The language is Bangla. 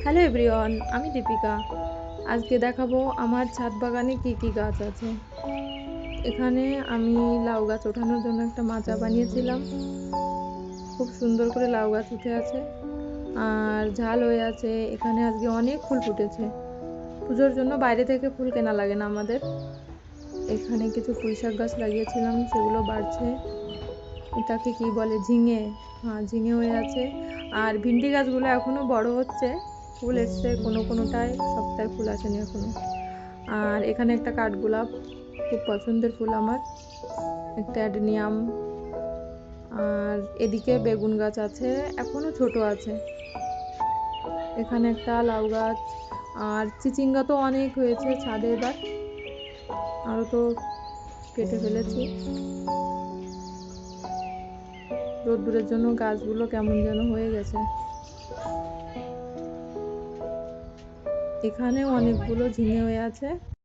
হ্যালো এভরিওয়ান, আমি দীপিকা। আজকে দেখাবো আমার ছাদ বাগানে কি কি গাছ আছে। এখানে আমি লাউ গাছ ওঠানোর জন্য একটা মাচা বানিয়েছিলাম। খুব সুন্দর করে লাউ গাছ উঠে আছে আর ঝাল হয়ে আছে। এখানে আজকে অনেক ফুল ফুটেছে। পুজোর জন্য বাইরে থেকে ফুল কেনা লাগে না আমাদের। এখানে কিছু পুঁইশাক গাছ লাগিয়েছিলাম, সেগুলো বাড়ছে। এটাকে কি বলে, ঝিঙে। হ্যাঁ, ঝিঙে হয়ে আছে। আর ভিন্ডি গাছগুলো এখনো বড় হচ্ছে, ফুল এসছে কোনোটায়, সবটায় ফুল আসেনি এখনো। আর এখানে একটা কাঠগোলাপ, খুব পছন্দের ফুল আমার, একটা অ্যাডেনিয়াম। আর এদিকে বেগুন গাছ আছে, এখনো ছোট আছে। এখানে একটা লাউ গাছ। আর চিচিঙ্গা তো অনেক হয়েছে ছাদে এবার, আরও তো কেটে ফেলেছি। রোদ্দুরের জন্য গাছগুলো কেমন যেন হয়ে গেছে। এখানেও অনেকগুলো ঝিঙে হয়ে আছে।